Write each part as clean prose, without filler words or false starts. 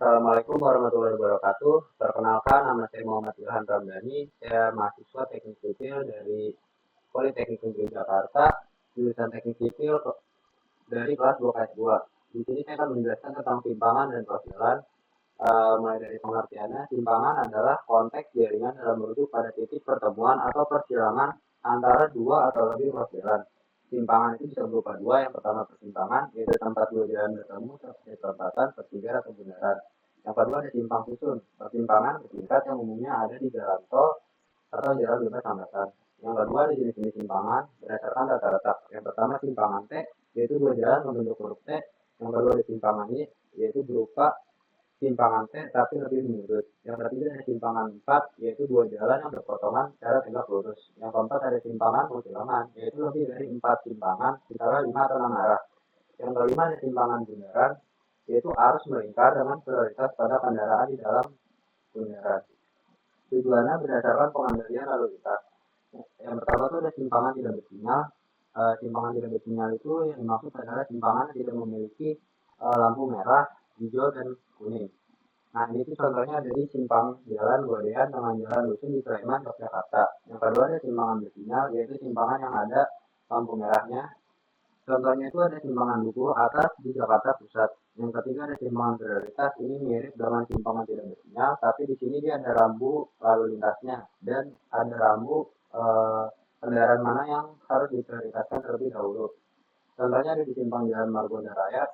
Assalamualaikum warahmatullahi wabarakatuh. Perkenalkan, nama saya Muhammad Ilham Ramdhani. Saya mahasiswa Teknik Sipil dari Politeknik Negeri Jakarta, jurusan Teknik Sipil dari kelas 2 KS2. Di sini saya akan menjelaskan tentang simpangan dan profilan. Mulai dari pengertiannya, simpangan adalah konteks jaringan dalam merujuk pada titik pertemuan atau persilangan antara dua atau lebih profilan. Simpangan itu bisa berupa dua. Yang pertama persimpangan, yaitu tempat dua jalan bertemu seperti perempatan, pertigaan, atau bundaran. Yang kedua ada simpang susun, persimpangan bertingkat yang umumnya ada di jalan tol atau jalan bebas hambatan. Yang kedua ada jenis-jenis simpangan berdasarkan tata letak. Yang pertama simpangan T, yaitu dua jalan membentuk huruf T. Yang kedua ada simpangan Y, yaitu berupa simpangan T tapi lebih menyudut. Yang ketiga ada simpangan 4, yaitu dua jalan yang berpotongan secara tegak lurus. Yang keempat ada simpangan musilangan, yaitu lebih dari 4 simpangan, misalnya 5 atau 6 arah. Yang kelima ada simpangan bundaran, yaitu arus melingkar dengan prioritas pada kendaraan di dalam bundaran. Tujuannya berdasarkan pengendalian lalu lintas. Yang pertama itu ada simpangan tidak bersinyal. Simpangan tidak bersinyal itu yang dimaksud adalah simpangan yang tidak memiliki lampu merah, hijau, dan kuning. Nah, ini tuh contohnya ada di simpang jalan Godean dengan jalan Dusun di Sleman, Yogyakarta. Yang kedua ada simpangan bersinyal, yaitu simpangan yang ada lampu merahnya. Contohnya itu ada simpangan Dukuh atas di Jakarta Pusat. Yang ketiga ada simpangan prioritas, ini mirip dengan simpangan tidak bersinyal, tapi di sini dia ada rambu lalu lintasnya dan ada rambu kendaraan mana yang harus diprioritaskan terlebih dahulu. Contohnya ada di simpang Jalan Margonda Raya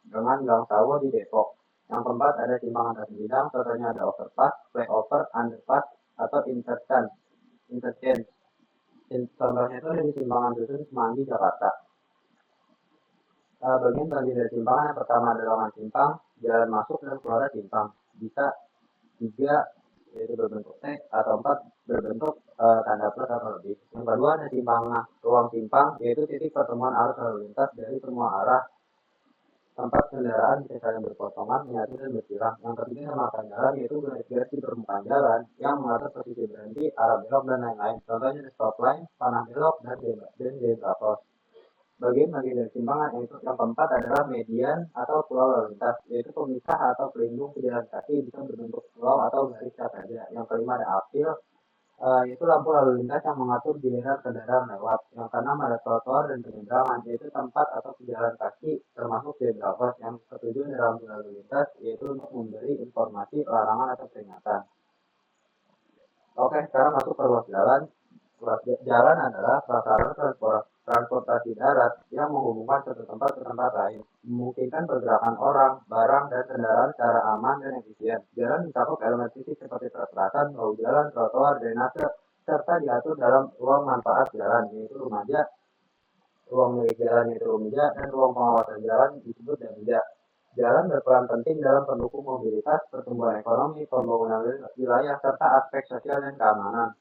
dengan Gang Sawo di Depok. Yang keempat ada simpangan atas bidang, contohnya ada overpass, flyover, underpass, atau interchange. Contohnya itu ada di simpangan Dusun Semanggi, Jakarta. Bagian dari simpangan yang pertama adalah ruangan simpang, jalan masuk dan keluar simpang. Bisa tiga, yaitu berbentuk T, atau empat berbentuk tanda plus atau lebih. Yang kedua ada ruang simpang, yaitu titik pertemuan arus lalu lintas dari semua arah tempat kendaraan bisa saling berpotongan, menyatu dan bersilang. Yang ketiga ada marka jalan, yaitu garis-garis di permukaan jalan yang mengatur posisi berhenti, arah belok, dan lain-lain. Contohnya ada stop line, panah belok, dan zebra cross. Bagian-bagian dari simpangan yang keempat adalah median atau pulau lalu lintas, yaitu pemisah atau pelindung pejalan kaki bisa berbentuk pulau atau garis saja. Yang kelima ada apil, yaitu lampu lalu lintas yang mengatur giliran kendaraan lewat. Yang keenam ada trotoar dan penyeberangan, yaitu tempat atau pejalan kaki termasuk zebra cross. Yang ketujuh ada lampu lalu lintas, yaitu untuk memberi informasi larangan atau peringatan. Oke, sekarang masuk ke ruas jalan. Ruas jalan adalah prasarana transportasi darat yang menghubungkan satu tempat ke tempat lain, memungkinkan pergerakan orang, barang, dan kendaraan secara aman dan efisien. Jalan mencakup elemen fisik seperti perempatan, bahu jalan, trotoar, drainase, serta diatur dalam ruang manfaat jalan, yaitu rumaja, ruang milik jalan yaitu rumija, dan ruang pengawasan jalan disebut damija. Jalan berperan penting dalam pendukung mobilitas, pertumbuhan ekonomi, pembangunan wilayah, serta aspek sosial dan keamanan.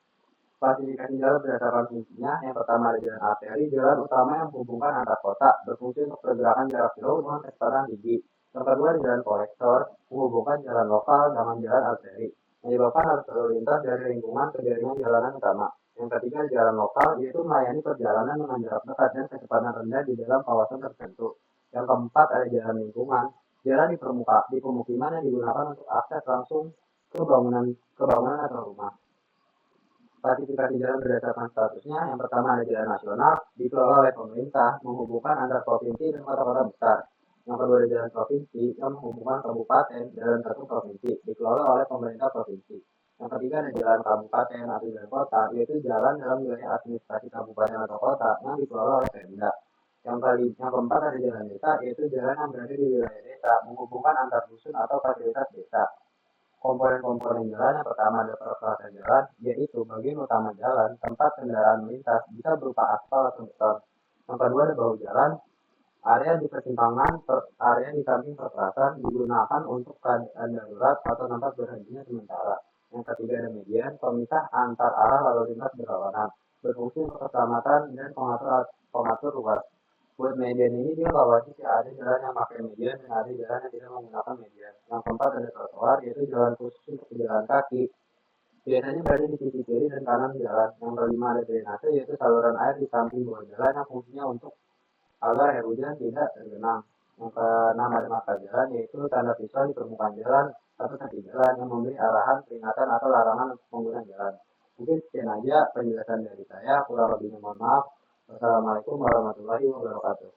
Klasifikasi jalan berdasarkan fungsinya, yang pertama ada jalan arteri, jalan utama yang menghubungkan antar kota, berfungsi untuk pergerakan jarak jauh dengan kecepatan tinggi. Yang kedua ada jalan kolektor, menghubungkan jalan lokal dengan jalan arteri, menyebabkan arus lalu lintas dari lingkungan ke jaringan jalanan utama. Yang ketiga jalan lokal, yaitu melayani perjalanan dengan jarak dekat dan kecepatan rendah di dalam kawasan tertentu. Yang keempat ada jalan lingkungan, jalan di pemukiman yang digunakan untuk akses langsung ke bangunan atau rumah. Klasifikasi jalan berdasarkan statusnya, yang pertama ada jalan nasional, dikelola oleh pemerintah, menghubungkan antar provinsi dan kota-kota besar. Yang kedua ada jalan provinsi, yang menghubungkan kabupaten dalam satu provinsi, dikelola oleh pemerintah provinsi. Yang ketiga ada jalan kabupaten atau jalan kota, yaitu jalan dalam wilayah administrasi kabupaten atau kota yang dikelola oleh Pemda. Yang keempat ada jalan desa, yaitu jalan yang berada di wilayah desa, menghubungkan antar dusun atau fasilitas desa. Komponen-komponen jalan yang pertama ada perempatan jalan, yaitu bagian utama jalan tempat kendaraan melintas, bisa berupa aspal atau beton. Yang kedua ada bahu jalan, area di persimpangan, area di samping perempatan digunakan untuk keadaan darurat atau tempat berhentinya sementara. Yang ketiga ada median, pemisah antar arah lalu lintas berlawanan, berfungsi untuk keselamatan dan pengatur ruas. Buat median ini dia nggak wajib ya, ada jalan yang pakai median dan ada jalan yang tidak menggunakan median. Yang keempat ada trotoar, yaitu jalan khusus untuk pejalan kaki, biasanya berada di sisi kiri dan kanan jalan. Yang kelima ada drainase, yaitu saluran air di samping bawah jalan yang fungsinya untuk agar air hujan tidak tergenang. Yang keenam ada marka jalan, yaitu tanda visual di permukaan jalan atau kaki jalan yang memberi arahan, peringatan, atau larangan untuk pengguna jalan. Mungkin sekian aja penjelasan dari saya. Kurang lebihnya mohon maaf. Wassalamualaikum warahmatullahi wabarakatuh.